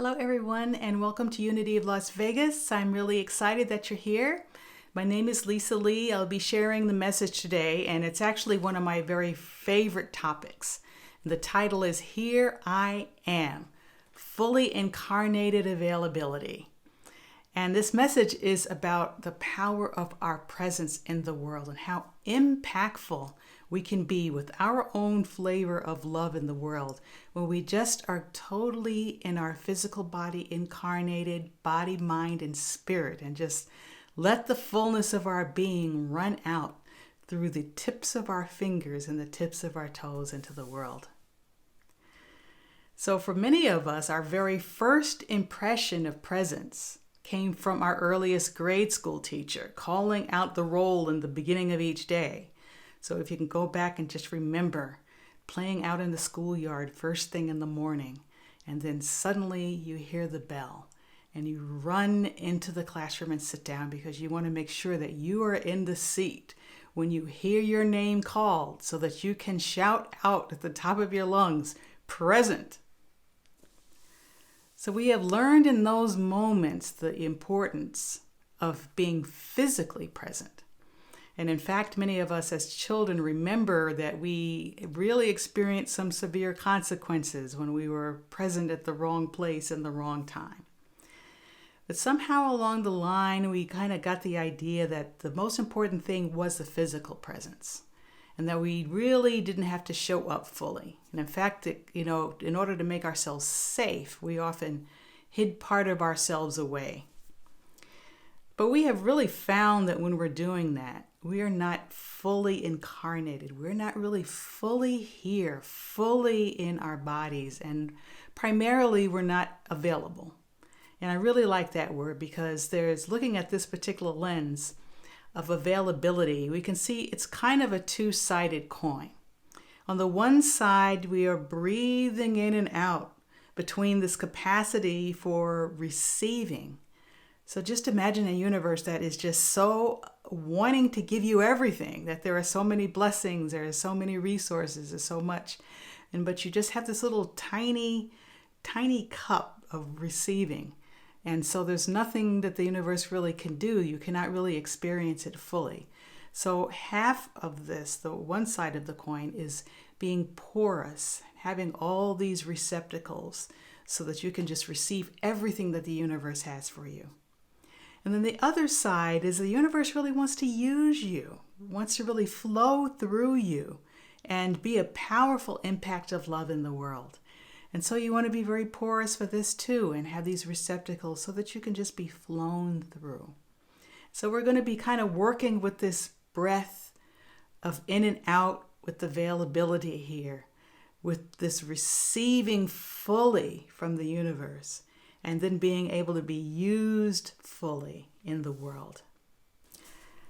Hello everyone and welcome to Unity of Las Vegas. I'm really excited that you're here. My name is Lisa Lee. I'll be sharing the message today and it's actually one of my very favorite topics. The title is Here I Am, Fully Incarnated Availability. And this message is about the power of our presence in the world and how impactful we can be with our own flavor of love in the world when we just are totally in our physical body, incarnated body, mind, and spirit, and just let the fullness of our being run out through the tips of our fingers and the tips of our toes into the world. So for many of us, our very first impression of presence came from our earliest grade school teacher calling out the roll in the beginning of each day. So if you can go back and just remember playing out in the schoolyard first thing in the morning, and then suddenly you hear the bell and you run into the classroom and sit down because you want to make sure that you are in the seat when you hear your name called so that you can shout out at the top of your lungs, present. So we have learned in those moments the importance of being physically present. And in fact, many of us as children remember that we really experienced some severe consequences when we were present at the wrong place in the wrong time. But somehow along the line, we kind of got the idea that the most important thing was the physical presence and that we really didn't have to show up fully. And in fact, in order to make ourselves safe, we often hid part of ourselves away. But we have really found that when we're doing that, we are not fully incarnated. We're not really fully here, fully in our bodies, and primarily we're not available. And I really like that word because there's looking at this particular lens of availability, we can see it's kind of a two-sided coin. On the one side, we are breathing in and out between this capacity for receiving. So just imagine a universe that is just so wanting to give you everything, that there are so many blessings, there are so many resources, there's so much. But you just have this little tiny, tiny cup of receiving. And so there's nothing that the universe really can do. You cannot really experience it fully. So half of this, the one side of the coin, is being porous, having all these receptacles so that you can just receive everything that the universe has for you. And then the other side is the universe really wants to use you, wants to really flow through you and be a powerful impact of love in the world. And so you want to be very porous for this too and have these receptacles so that you can just be flown through. So we're going to be kind of working with this breath of in and out with availability here, with this receiving fully from the universe, and then being able to be used fully in the world.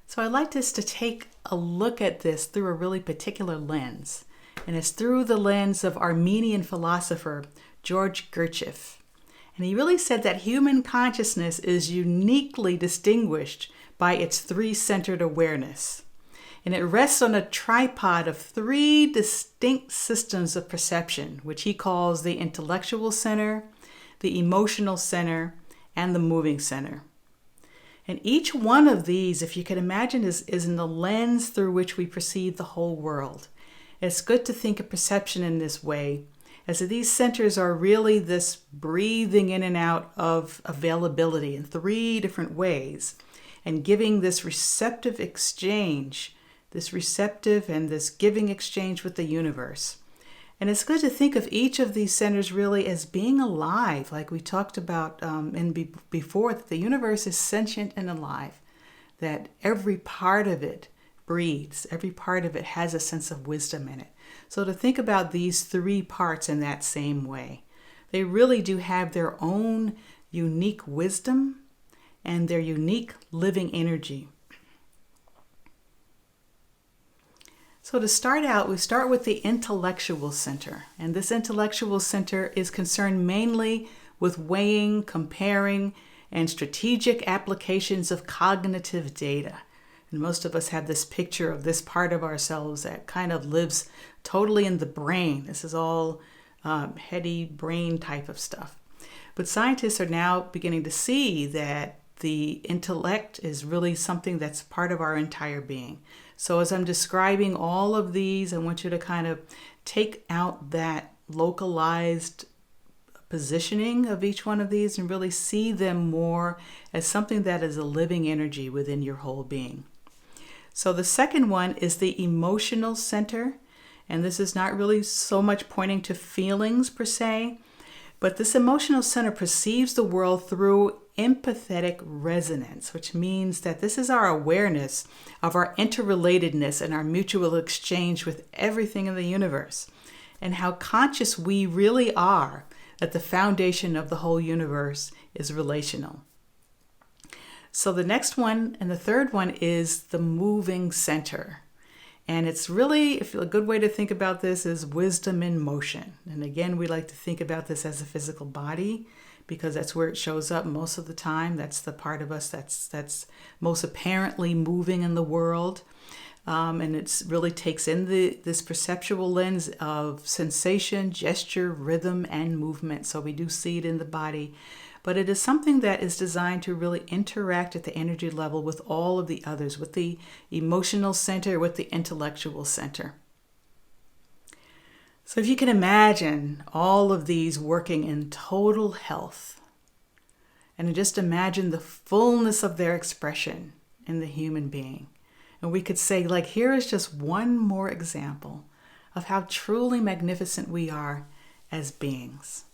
So I'd like us to take a look at this through a really particular lens, and it's through the lens of Armenian philosopher George Gurdjieff. And he really said that human consciousness is uniquely distinguished by its three-centered awareness. And it rests on a tripod of three distinct systems of perception, which he calls the intellectual center, the emotional center, and the moving center. And each one of these, if you can imagine, is in the lens through which we perceive the whole world. It's good to think of perception in this way, as these centers are really this breathing in and out of availability in three different ways, and giving this receptive exchange, this receptive and this giving exchange with the universe. And it's good to think of each of these centers really as being alive, like we talked about before, that the universe is sentient and alive, that every part of it breathes, every part of it has a sense of wisdom in it. So to think about these three parts in that same way, they really do have their own unique wisdom and their unique living energy. So to start out, we start with the intellectual center. And this intellectual center is concerned mainly with weighing, comparing, and strategic applications of cognitive data. And most of us have this picture of this part of ourselves that kind of lives totally in the brain. This is all heady brain type of stuff. But scientists are now beginning to see that the intellect is really something that's part of our entire being. So as I'm describing all of these, I want you to kind of take out that localized positioning of each one of these and really see them more as something that is a living energy within your whole being. So the second one is the emotional center. And this is not really so much pointing to feelings per se, but this emotional center perceives the world through empathetic resonance, which means that this is our awareness of our interrelatedness and our mutual exchange with everything in the universe, and how conscious we really are that the foundation of the whole universe is relational. So the next one and the third one is the moving center. And it's really, if a good way to think about this is wisdom in motion. And again, we like to think about this as a physical body because that's where it shows up most of the time. That's the part of us that's most apparently moving in the world. And it really takes in this perceptual lens of sensation, gesture, rhythm, and movement. So we do see it in the body. But it is something that is designed to really interact at the energy level with all of the others, with the emotional center, with the intellectual center. So if you can imagine all of these working in total health, and just imagine the fullness of their expression in the human being. And we could say, like, here is just one more example of how truly magnificent we are as beings.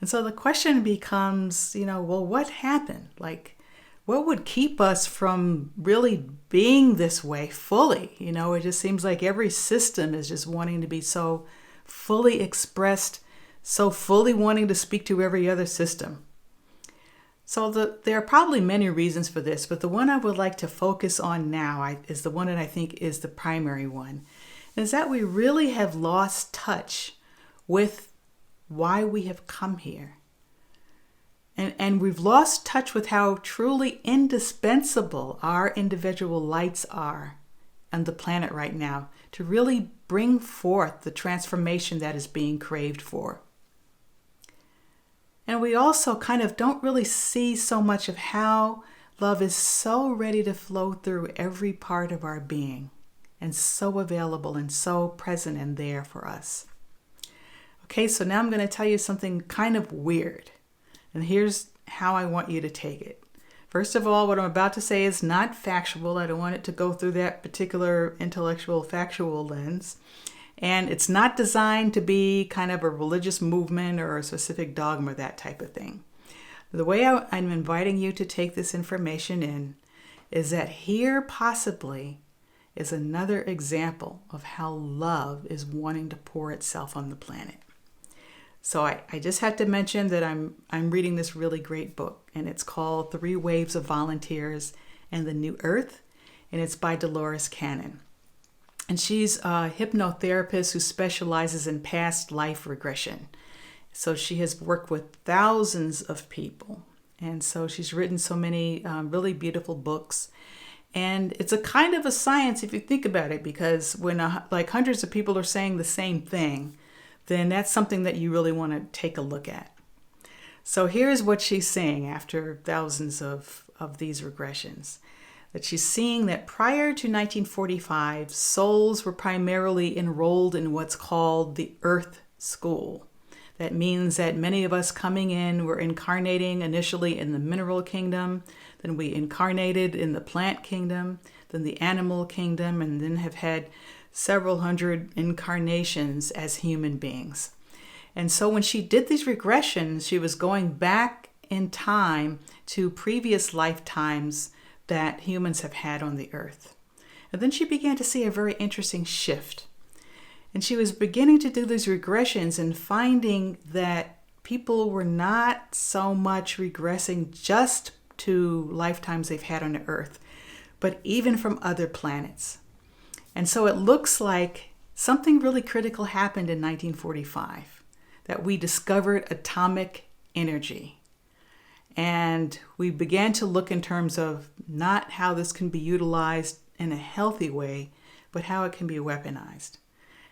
And so the question becomes, well, what happened? Like, what would keep us from really being this way fully? It just seems like every system is just wanting to be so fully expressed, so fully wanting to speak to every other system. So there are probably many reasons for this, but the one I would like to focus on now is the one that I think is the primary one, is that we really have lost touch with why we have come here. And we've lost touch with how truly indispensable our individual lights are on the planet right now to really bring forth the transformation that is being craved for. And we also kind of don't really see so much of how love is so ready to flow through every part of our being and so available and so present and there for us. Okay, so now I'm going to tell you something kind of weird. And here's how I want you to take it. First of all, what I'm about to say is not factual. I don't want it to go through that particular intellectual, factual lens. And it's not designed to be kind of a religious movement or a specific dogma, that type of thing. The way I'm inviting you to take this information in is that here possibly is another example of how love is wanting to pour itself on the planet. So I just had to mention that I'm reading this really great book, and it's called 3 Waves of Volunteers and the New Earth, and it's by Dolores Cannon. And she's a hypnotherapist who specializes in past life regression. So she has worked with thousands of people. And so she's written so many really beautiful books. And it's a kind of a science if you think about it, because when like hundreds of people are saying the same thing, then that's something that you really want to take a look at. So here's what she's saying after thousands of these regressions. That she's seeing that prior to 1945, souls were primarily enrolled in what's called the Earth School. That means that many of us coming in were incarnating initially in the mineral kingdom, then we incarnated in the plant kingdom, then the animal kingdom, and then have had several hundred incarnations as human beings. And so when she did these regressions, she was going back in time to previous lifetimes that humans have had on the earth. And then she began to see a very interesting shift. And she was beginning to do these regressions and finding that people were not so much regressing just to lifetimes they've had on the earth, but even from other planets. And so it looks like something really critical happened in 1945, that we discovered atomic energy. And we began to look in terms of not how this can be utilized in a healthy way, but how it can be weaponized.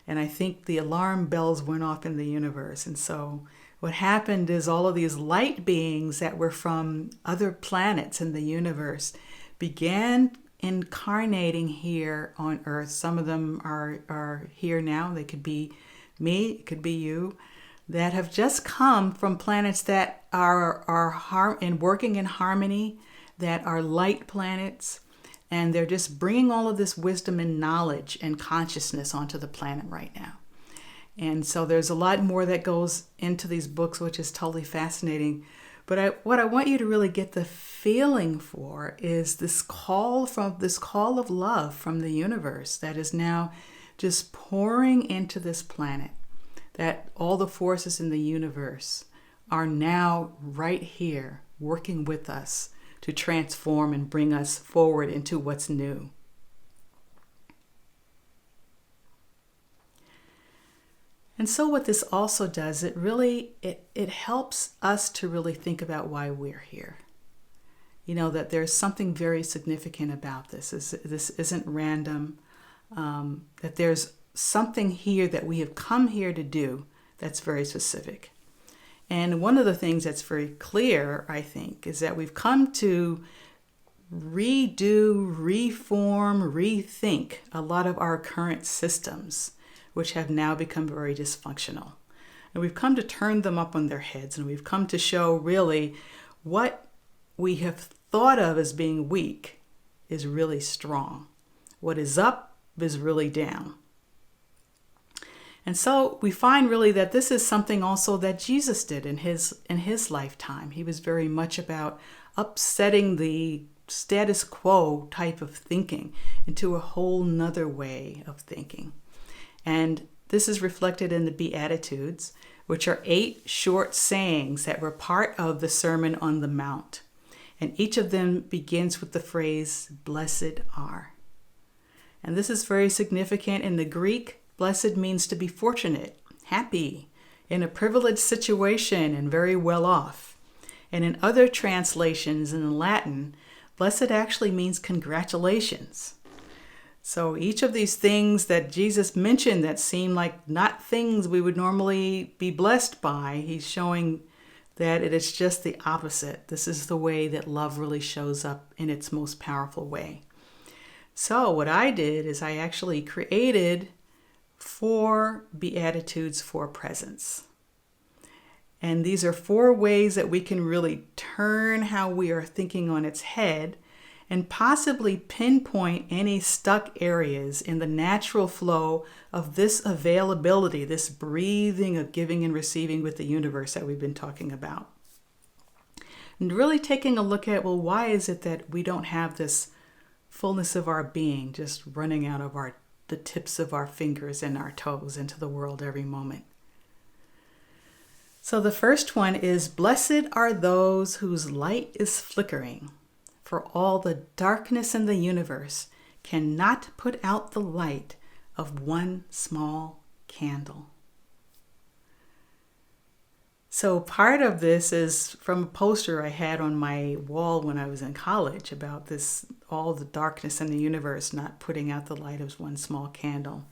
And I think the alarm bells went off in the universe. And so What happened is all of these light beings that were from other planets in the universe began incarnating here on Earth. Some of them are here now. They could be me, it could be you, that have just come from planets that are working in harmony, that are light planets, and they're just bringing all of this wisdom and knowledge and consciousness onto the planet right now. And so there's a lot more that goes into these books, which is totally fascinating. But what I want you to really get the feeling for is this call of love from the universe that is now just pouring into this planet, that all the forces in the universe are now right here working with us to transform and bring us forward into what's new. And so what this also does, it helps us to really think about why we're here. You know, that there's something very significant about this. This isn't random, that there's something here that we have come here to do that's very specific. And one of the things that's very clear, I think, is that we've come to redo, reform, rethink a lot of our current systems, which have now become very dysfunctional. And we've come to turn them up on their heads, and we've come to show really what we have thought of as being weak is really strong. What is up is really down. And so we find really that this is something also that Jesus did in his lifetime. He was very much about upsetting the status quo type of thinking into a whole nother way of thinking. And this is reflected in the Beatitudes, which are 8 short sayings that were part of the Sermon on the Mount. And each of them begins with the phrase, "Blessed are." And this is very significant. In the Greek, blessed means to be fortunate, happy, in a privileged situation, and very well off. And in other translations in Latin, blessed actually means congratulations. So each of these things that Jesus mentioned that seem like not things we would normally be blessed by, he's showing that it is just the opposite. This is the way that love really shows up in its most powerful way. So what I did is I actually created 4 Beatitudes for presence. And these are 4 ways that we can really turn how we are thinking on its head and possibly pinpoint any stuck areas in the natural flow of this availability, this breathing of giving and receiving with the universe that we've been talking about. And really taking a look at, well, why is it that we don't have this fullness of our being just running out of the tips of our fingers and our toes into the world every moment? So the first one is, blessed are those whose light is flickering, for all the darkness in the universe cannot put out the light of one small candle. So part of this is from a poster I had on my wall when I was in college about this, all the darkness in the universe not putting out the light of one small candle,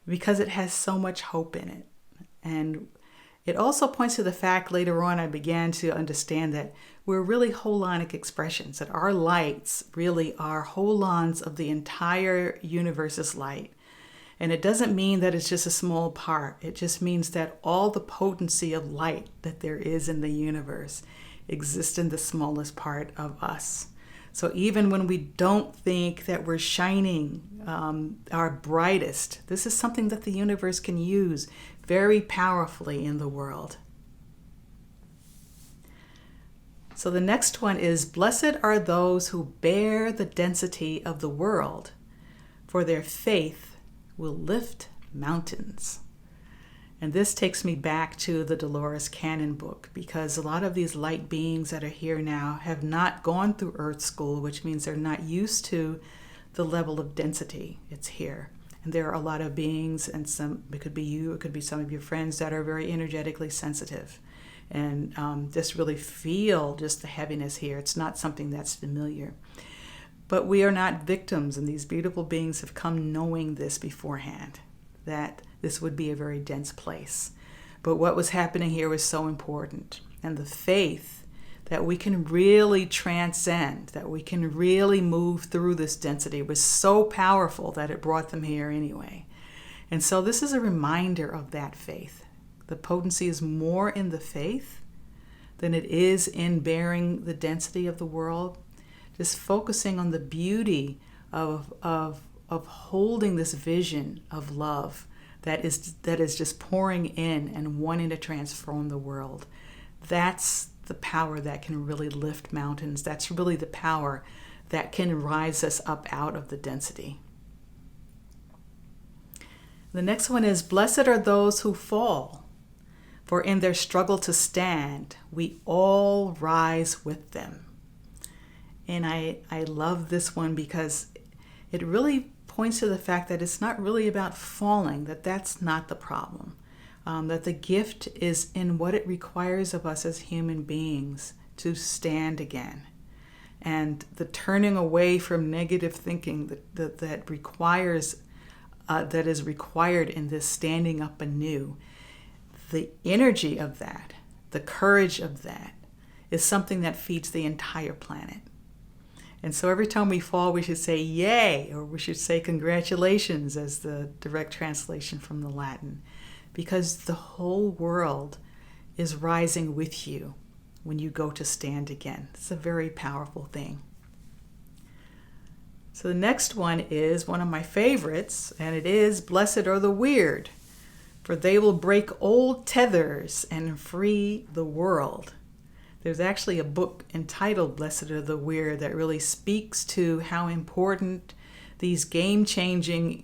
because it has so much hope in it. And it also points to the fact later on I began to understand that we're really holonic expressions, that our lights really are holons of the entire universe's light. And it doesn't mean that it's just a small part. It just means that all the potency of light that there is in the universe exists in the smallest part of us. So even when we don't think that we're shining our brightest, this is something that the universe can use very powerfully in the world. So the next one is, blessed are those who bear the density of the world, for their faith will lift mountains. And this takes me back to the Dolores Cannon book, because a lot of these light beings that are here now have not gone through Earth School, which means they're not used to the level of density. It's here. And there are a lot of beings, and it could be you, it could be some of your friends that are very energetically sensitive and just really feel just the heaviness here. It's not something that's familiar. But we are not victims, and these beautiful beings have come knowing this beforehand, that this would be a very dense place. But what was happening here was so important. And the faith that we can really transcend, that we can really move through this density was so powerful that it brought them here anyway. And so this is a reminder of that faith. The potency is more in the faith than it is in bearing the density of the world. Just focusing on the beauty of holding this vision of love that is just pouring in and wanting to transform the world. That's the power that can really lift mountains. That's really the power that can rise us up out of the density. The next one is, blessed are those who fall, for in their struggle to stand, we all rise with them. And I love this one because it really points to the fact that it's not really about falling, that's not the problem. That the gift is in what it requires of us as human beings to stand again. And the turning away from negative thinking that requires that is required in this standing up anew. The energy of that, the courage of that, is something that feeds the entire planet. And so every time we fall, we should say yay, or we should say congratulations as the direct translation from the Latin, because the whole world is rising with you when you go to stand again. It's a very powerful thing. So the next one is one of my favorites, and it is, blessed are the weird, for they will break old tethers and free the world. There's actually a book entitled Blessed Are the Weird that really speaks to how important these game-changing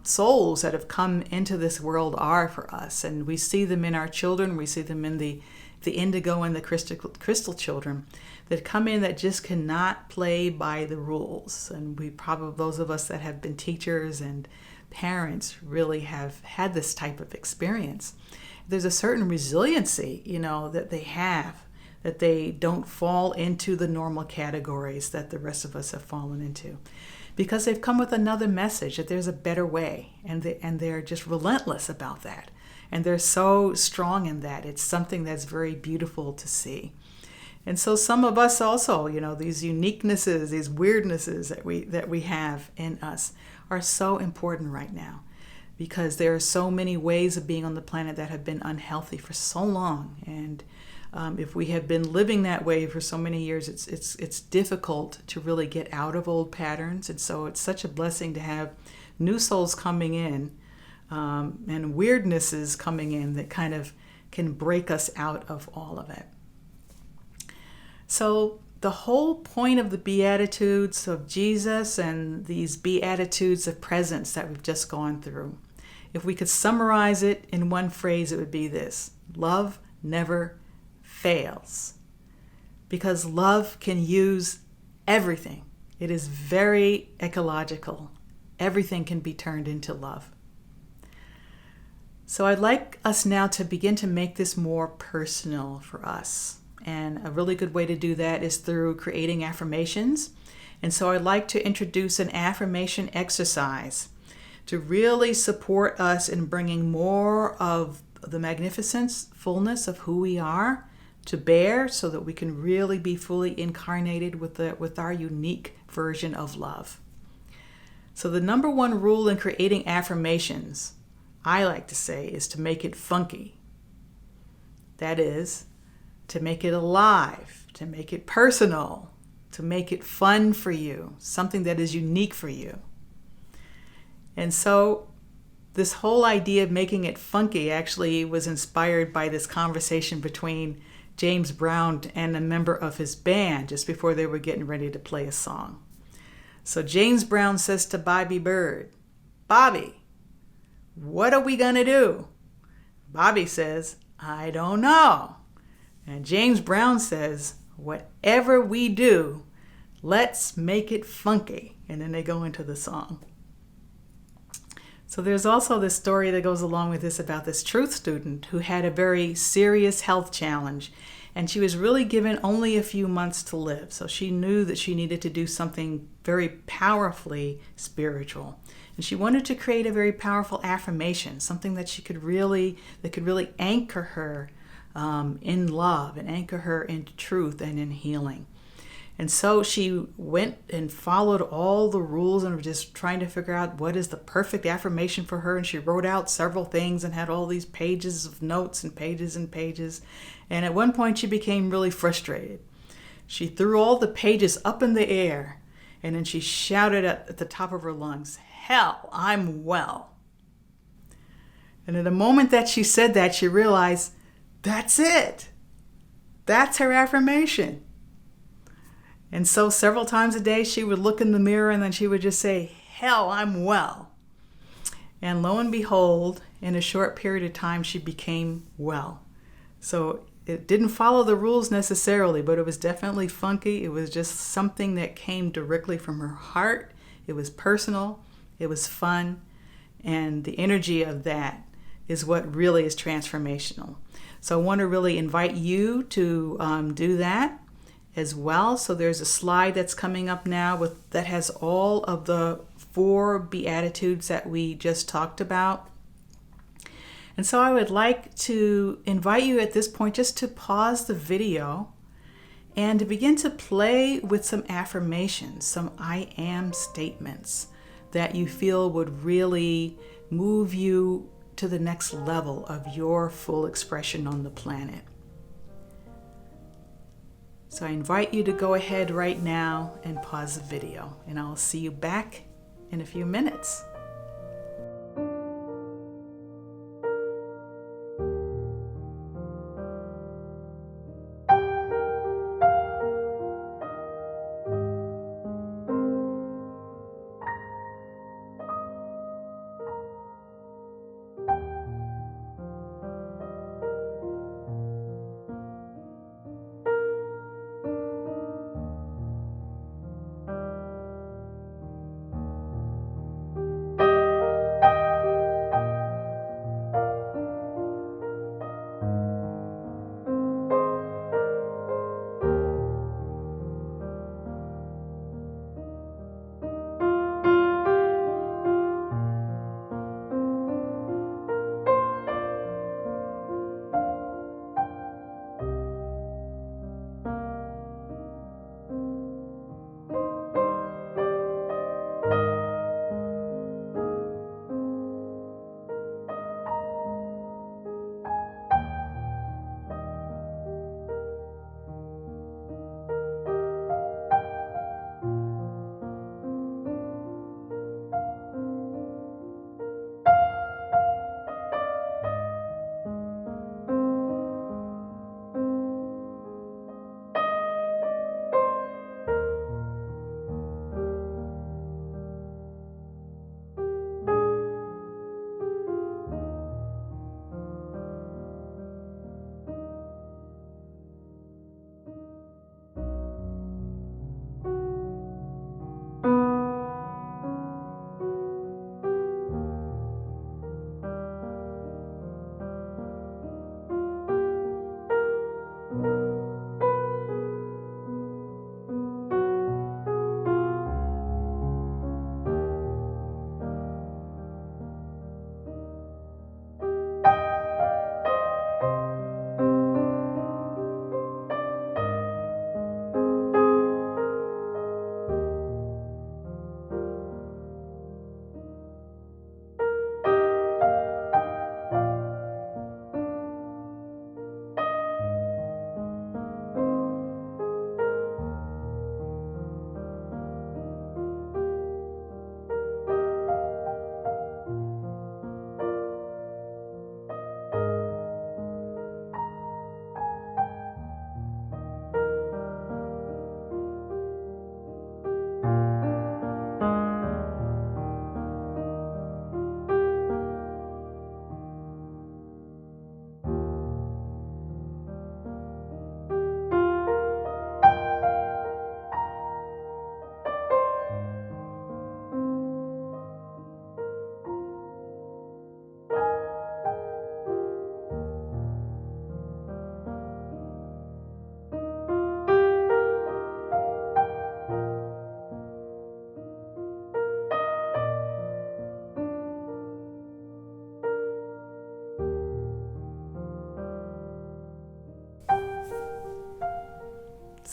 souls that have come into this world are for us. And we see them in our children, we see them in the indigo and the crystal children that come in that just cannot play by the rules. And we probably, those of us that have been teachers and parents, really have had this type of experience. There's a certain resiliency, that they have, that they don't fall into the normal categories that the rest of us have fallen into, because they've come with another message that there's a better way, and they're just relentless about that. And they're so strong in that. It's something that's very beautiful to see. And so some of us also, these uniquenesses, these weirdnesses that we have in us are so important right now, because there are so many ways of being on the planet that have been unhealthy for so long. And if we have been living that way for so many years, it's difficult to really get out of old patterns. And so it's such a blessing to have new souls coming in and weirdnesses coming in that kind of can break us out of all of it. So the whole point of the Beatitudes of Jesus and these Beatitudes of presence that we've just gone through, if we could summarize it in one phrase, it would be this: love never fails. Because love can use everything. It is very ecological. Everything can be turned into love. So I'd like us now to begin to make this more personal for us. And a really good way to do that is through creating affirmations. And so I'd like to introduce an affirmation exercise to really support us in bringing more of the magnificence, fullness of who we are to bear, so that we can really be fully incarnated with our unique version of love. So the number one rule in creating affirmations, I like to say, is to make it funky. That is, to make it alive, to make it personal, to make it fun for you, something that is unique for you. And so this whole idea of making it funky actually was inspired by this conversation between James Brown and a member of his band just before they were getting ready to play a song. So James Brown says to Bobby Bird, "Bobby, what are we going to do?" Bobby says, "I don't know." And James Brown says, "Whatever we do, let's make it funky." And then they go into the song. So there's also this story that goes along with this about this truth student who had a very serious health challenge, and she was really given only a few months to live. So she knew that she needed to do something very powerfully spiritual. And she wanted to create a very powerful affirmation, something that could really anchor her in love and anchor her in truth and in healing. And so she went and followed all the rules and was just trying to figure out what is the perfect affirmation for her. And she wrote out several things and had all these pages of notes and pages and pages. And at one point she became really frustrated. She threw all the pages up in the air and then she shouted at the top of her lungs, "Hell, I'm well." And in the moment that she said that, she realized, that's it. That's her affirmation. And so several times a day, she would look in the mirror and then she would just say, "Hell, I'm well." And lo and behold, in a short period of time, she became well. So it didn't follow the rules necessarily, but it was definitely funky. It was just something that came directly from her heart. It was personal. It was fun. And the energy of that is what really is transformational. So I want to really invite you to do that as well. So there's a slide that's coming up now that has all of the 4 Beatitudes that we just talked about. And so I would like to invite you at this point just to pause the video and to begin to play with some affirmations, some I am statements that you feel would really move you to the next level of your full expression on the planet. So I invite you to go ahead right now and pause the video, and I'll see you back in a few minutes.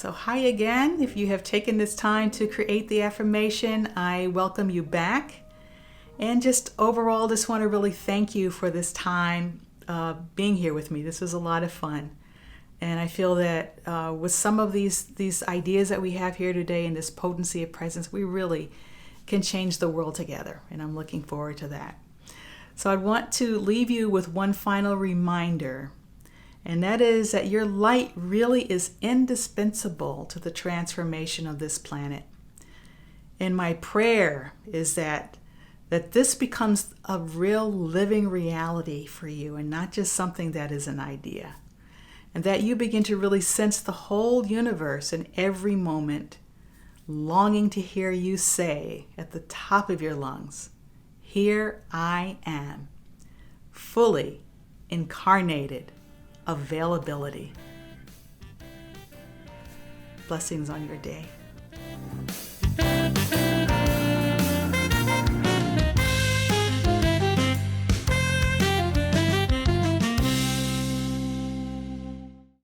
So hi again. If you have taken this time to create the affirmation, I welcome you back. And just overall, just want to really thank you for this time being here with me. This was a lot of fun. And I feel that with some of these ideas that we have here today and this potency of presence, we really can change the world together. And I'm looking forward to that. So I want to leave you with one final reminder, and that is that your light really is indispensable to the transformation of this planet. And my prayer is that this becomes a real living reality for you and not just something that is an idea. And that you begin to really sense the whole universe in every moment, longing to hear you say at the top of your lungs, "Here I am, fully incarnated availability." Blessings on your day.